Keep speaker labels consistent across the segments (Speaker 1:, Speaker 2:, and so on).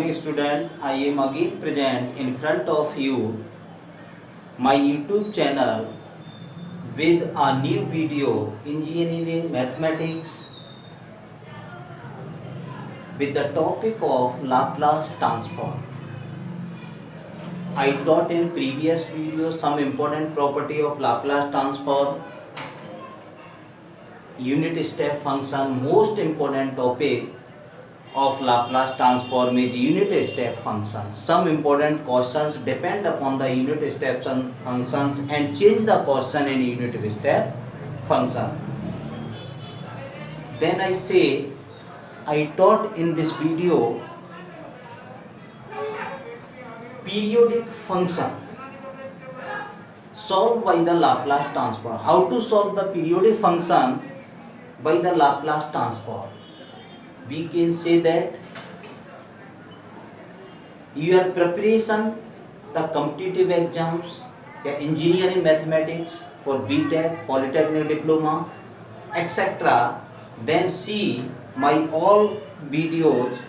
Speaker 1: morning student. I am again present in front of you my YouTube channel with a new video engineering mathematics with the topic of Laplace transform. I taught in previous video some important property of Laplace transform, unit step function. Most important topic of Laplace transform is unit step function. Some important questions depend upon the unit step functions and change the question in unit step function. Then I say I taught in this video periodic function solved by the Laplace transform. How to solve the periodic function by the Laplace transform? We can say that your preparation, the competitive exams, the engineering mathematics for BTech, Polytechnic Diploma, etc. Then see my all videos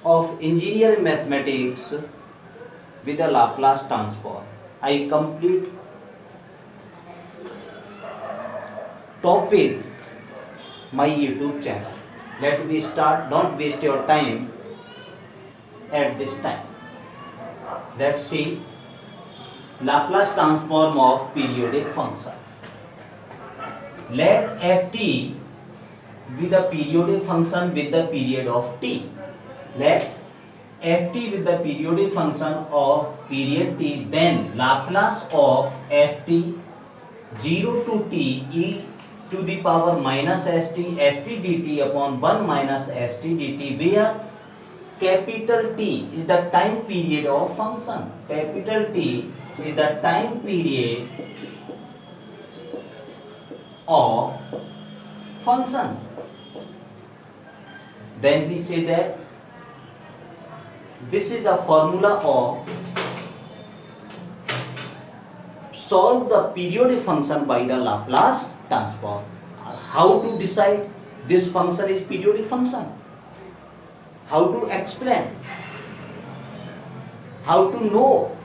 Speaker 1: of engineering mathematics with the Laplace transform. I complete topic my YouTube channel. Let me start. Don't waste your time at this time. Let's see Laplace transform of periodic function. Let ft be the periodic function with the period of t. Let ft with the periodic function of period t, then Laplace of ft 0 to t e to the power minus st ft dt upon 1 minus st dt, where capital T is the time period of function. Capital T is the time period of function. Then we say that this is the formula of solve the periodic function by the Laplace transform. How to decide this function is periodic function? How to explain? How to know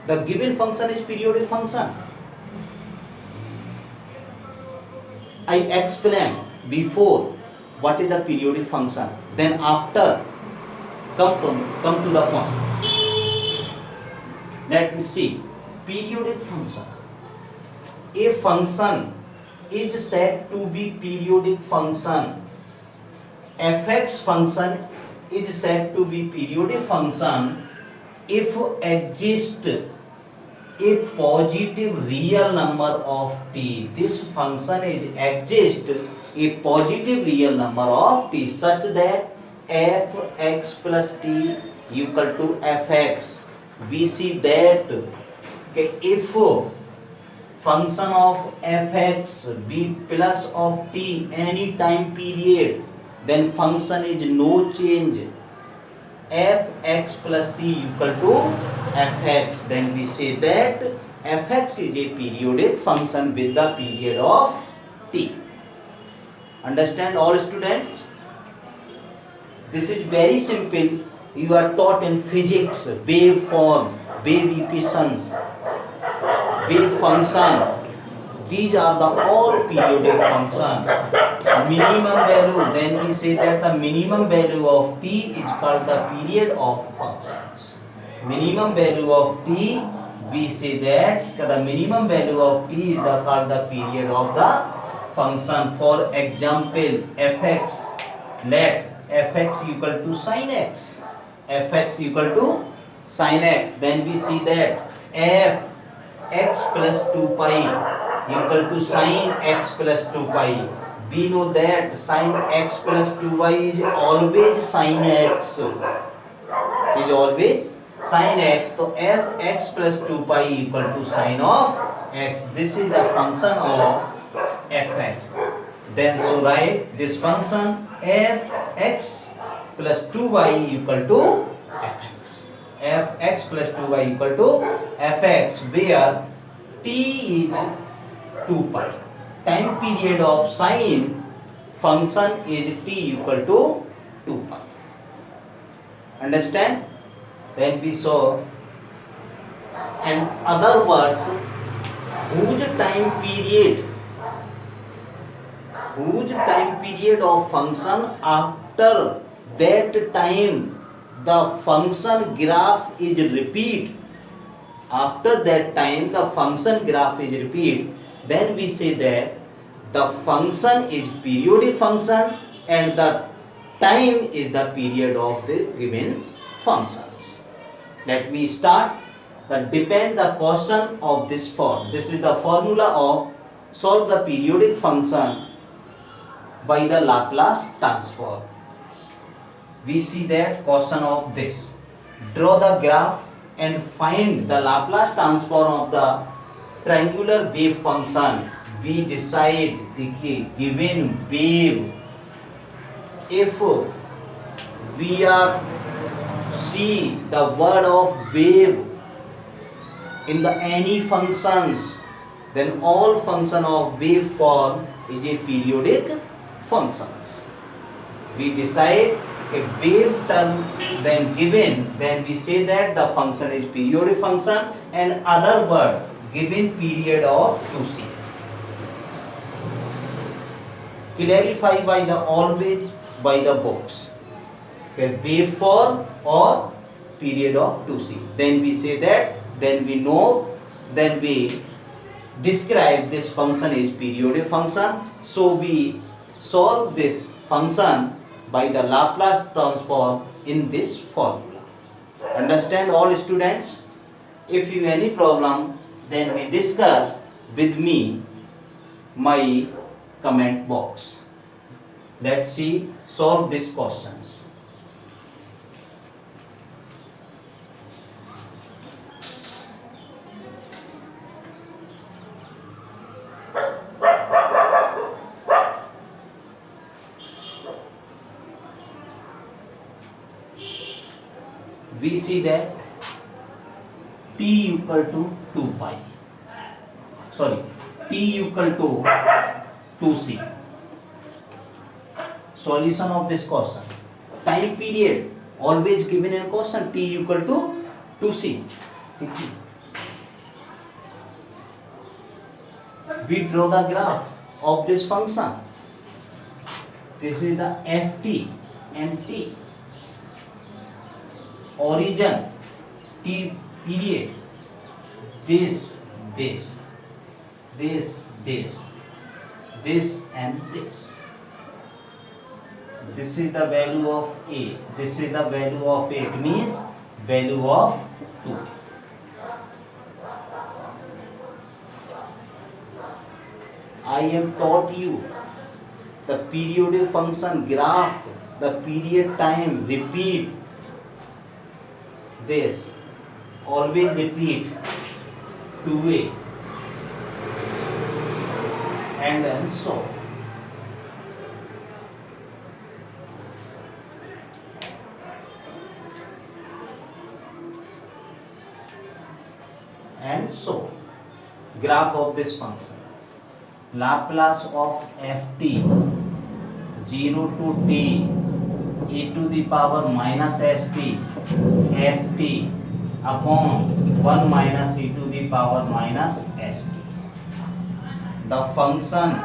Speaker 1: the given function is periodic function? I explained before what is the periodic function. Then after come to the point. Let me see. Periodic function. A function is said to be periodic function. Fx function is said to be periodic function if exists a positive real number of t. This function is exists a positive real number of t such that fx plus t equal to fx. We see that if function of fx be plus of t any time period, then function is no change. Fx plus t equal to fx. Then we say that fx is a periodic function with the period of t. Understand all students? This is very simple. You are taught in physics, wave form, wave equations, wave function. These are the all periodic function. Minimum value, then we say that the minimum value of t is called the period of functions. Minimum value of t, we say that the minimum value of t is called the period of the function. For example, fx, let fx equal to sin x. Fx equal to sin x. Then we see that f x plus 2 pi equal to sin x plus 2 pi. We know that sin x plus 2y is always sin x. Is always sin x. So fx plus 2 pi equal to sin of x. This is the function of fx. Then so write this function fx plus 2y equal to fx. Fx plus 2y equal to fx, where t is 2 pi. Time period of sin function is t equal to 2 pi. Understand? Then we saw, and other words, whose time period of function, after that time the function graph is repeat, after that time the function graph is repeat, then we say that the function is periodic function and the time is the period of the given functions. Let me start. Depend the question of this form. This is the formula of solve the periodic function by the Laplace transform. We see that question of this. Draw the graph and find the Laplace transform of the triangular wave function. We decide the given wave, if we are see the word of wave in the any functions, then all function of wave form is a periodic functions. We decide a wave term then given, then we say that the function is periodic function, and other word given period of 2c. Clarify by the always by the box. Okay, wave form or period of 2c. Then we say that, then we know, then we describe this function is periodic function. So we solve this function by the Laplace transform in this formula. Understand all students? If you any problem, then we discuss with me my comment box. Let's see solve these questions. We see that t equal to 2 pi, sorry, t equal to 2c. Solution of this question. Time period always given in question, t equal to 2c. We draw the graph of this function. This is the ft and t. Origin, t period, this and this. This is the value of a, this is the value of a, it means value of 2. I have taught you the periodic function graph, the period time repeat, this always repeat 2a, and then so. And so, graph of this function. Laplace of ft 0 to t e to the power minus st ft upon 1 minus e to the power minus st. The function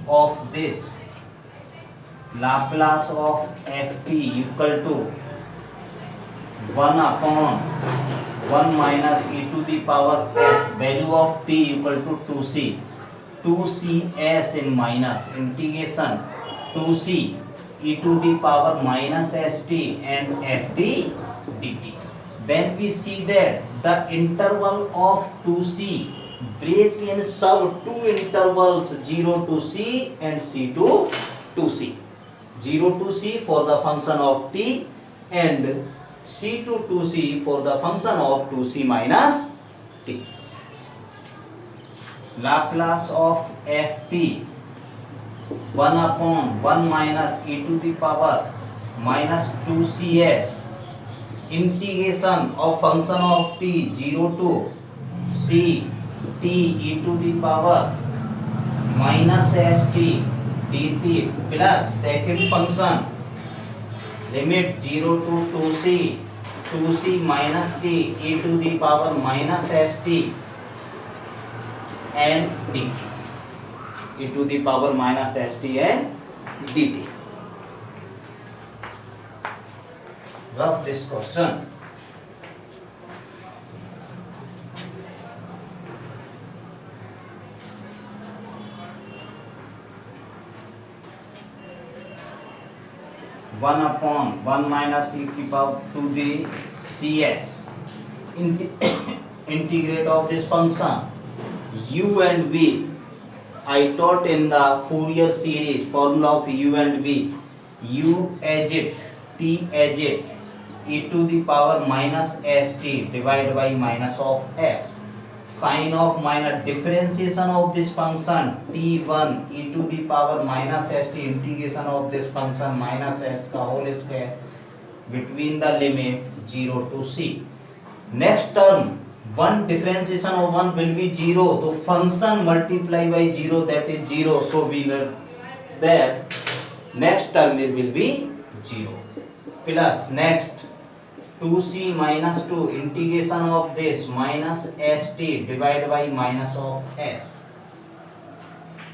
Speaker 1: of this Laplace of ft equal to 1 upon 1 minus e to the power s, value of t equal to 2c, 2cs in minus integration 2c e to the power minus st and ft dt. Then we see that the interval of 2c break in sub two intervals 0 to c and c to 2c. 0 to c for the function of t and c to 2c for the function of 2c minus t. Laplace of ft 1 upon 1 minus e to the power minus 2cs integration of function of t 0 to c t e to the power minus st dt plus second function limit 0 to 2c minus t e to the power minus st and dt e to the power minus st and dt. Rough this question. One upon 1 minus e to the power to the cs integrate of this function u and v. I taught in the Fourier series formula of u and v. U as it, t as it, e to the power minus st divided by minus of s. Sign of minus differentiation of this function t1 e to the power minus st integration of this function minus s का whole square between the limit 0 to c. Next term, one differentiation of 1 will be 0, so function multiply by 0, that is 0, so we learn that next term it will be 0 plus next 2c minus 2 integration of this minus st divided by minus of s.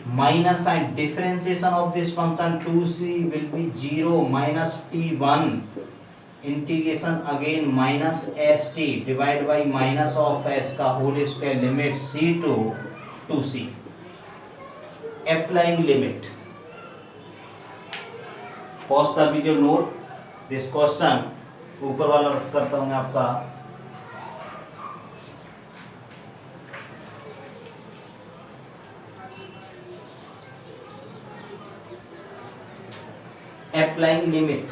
Speaker 1: Minus sign differentiation of this function 2c will be 0 minus t1 integration again minus st divided by minus of s का whole square limit c to 2c. Applying limit. Pause the video, note this question. ऊपर वाला रख करता हूँ मैं आपका applying limit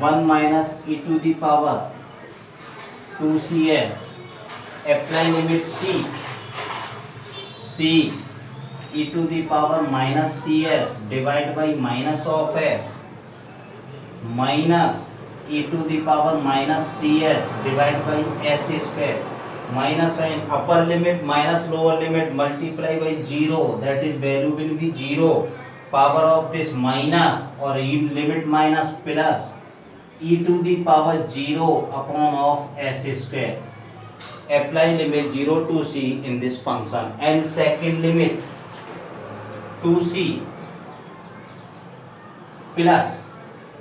Speaker 1: 1 minus e to the power 2cs applying limit c e to the power minus cs divided by minus of s minus e to the power minus cs divided by s square minus and upper limit minus lower limit multiply by 0, that is value will be 0, power of this minus or limit minus plus e to the power 0 upon of s square. Apply limit 0 to c in this function and second limit 2c plus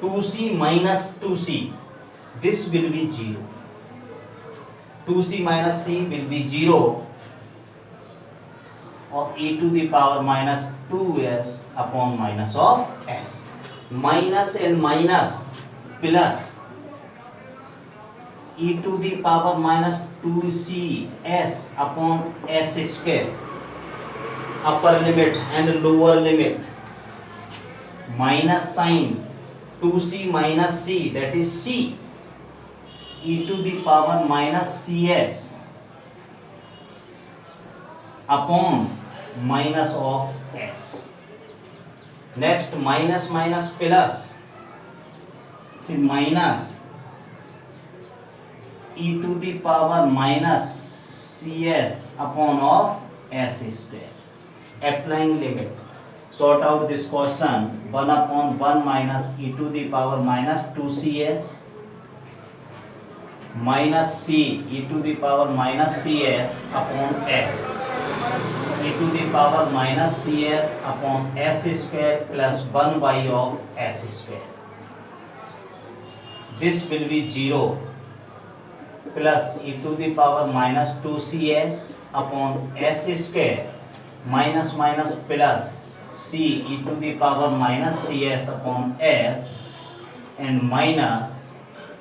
Speaker 1: 2c minus 2c, this will be 0. 2c minus c will be 0 of e to the power minus 2s upon minus of s. Minus and minus plus e to the power minus 2cs upon s square. Upper limit and lower limit minus sign 2c minus c, that is c e to the power minus cs upon minus of s. Next minus minus plus, फिर minus e to the power minus cs upon of s square. Applying limit. Sort out this question. 1 upon 1 minus e to the power minus 2cs minus c e to the power minus cs upon s e to the power minus cs upon s square plus 1 by of s square. This will be 0 plus e to the power minus 2cs upon s square minus minus plus c e to the power minus cs upon s and minus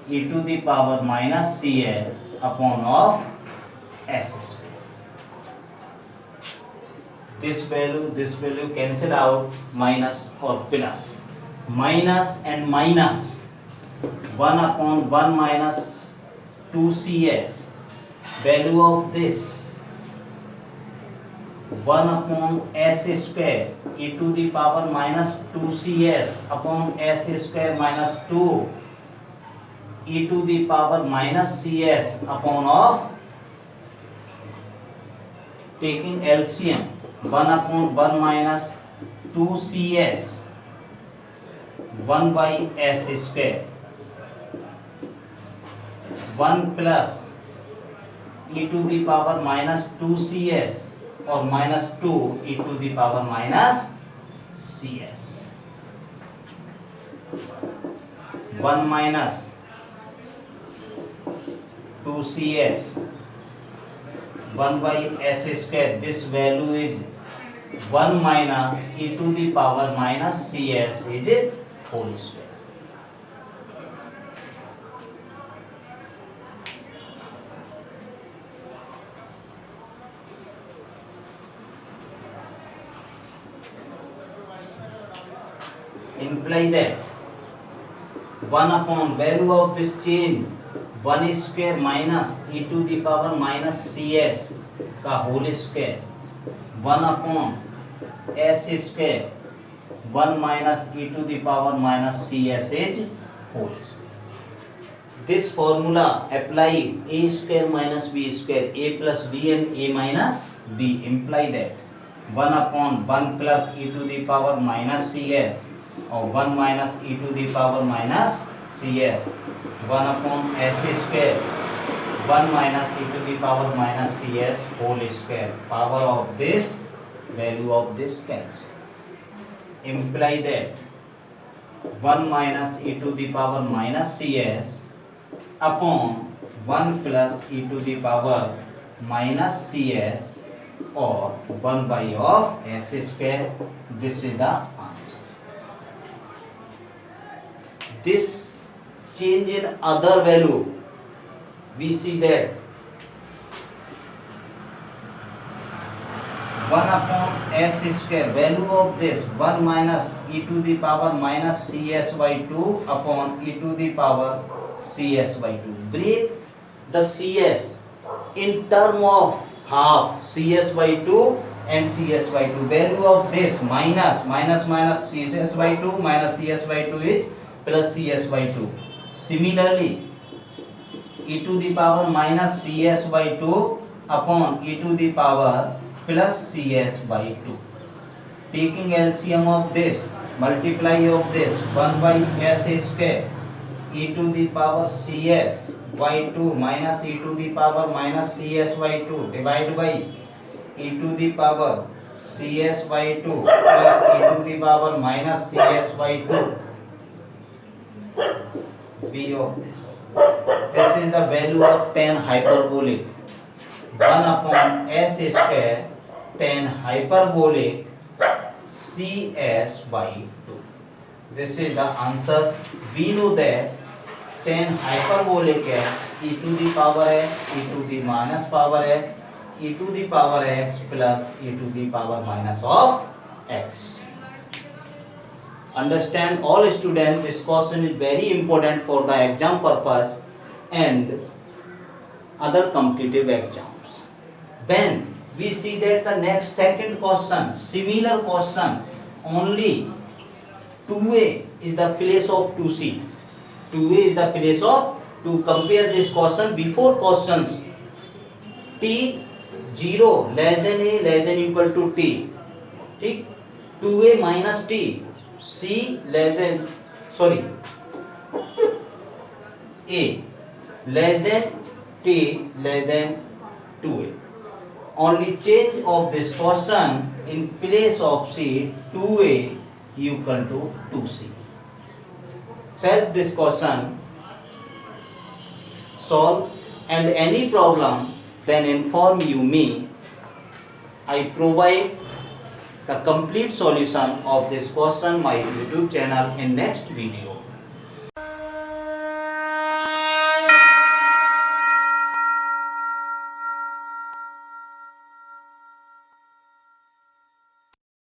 Speaker 1: e to the power minus cs upon of s square. This value cancel out minus or plus. Minus and minus 1 upon 1 minus 2cs, value of this 1 upon s square e to the power minus 2cs upon s square minus 2 e to the power minus cs upon of taking LCM 1 upon 1 minus 2cs 1 by s square 1 plus e to the power minus 2cs or minus 2 e to the power minus cs 1 minus 2cs 1 by s square. This value is 1 minus e to the power minus cs is a whole square. Imply that 1 upon value of this change 1 square minus e to the power minus cs का whole square 1 upon s square 1 minus e to the power minus cs is whole square. This formula apply a square minus b square, a plus b and a minus b, imply that 1 upon 1 plus e to the power minus cs or 1 minus e to the power minus cs 1 upon s square 1 minus e to the power minus cs whole square. Power of this, value of this cancel. Imply that 1 minus e to the power minus cs upon 1 plus e to the power minus cs or 1 by of s square. This is the answer. This change in other value, we see that 1 upon s square, value of this 1 minus e to the power minus cs by 2 upon e to the power cs by 2. Break the cs in term of half, cs by 2 and cs by 2. Value of this minus cs by 2 minus cs by 2 is plus cs by 2. Similarly, e to the power minus cs by 2 upon e to the power plus cs by 2. Taking LCM of this, multiply of this 1 by s square e to the power cs by 2 minus e to the power minus cs by 2 divided by e to the power cs by 2 plus e to the power minus cs by 2. B of this. This is the value of tan hyperbolic 1 upon s square tan hyperbolic cs by 2. This is the answer. We know that tan hyperbolic x e to the power x e to the minus power x e to the power x plus e to the power minus of x. Understand all students, this question is very important for the exam purpose and other competitive exams. Then we see that the next second question, similar question, only 2a is the place of 2c. 2a is the place of, to compare this question before questions t 0 less than a less than equal to t, ठीक, 2a minus t, c less than, sorry, a less than t less than 2a. Only change of this question in place of c, 2a equal to 2c. Solve this question, solve, and any problem then inform you me. I provide the complete solution of this question my YouTube channel in next video.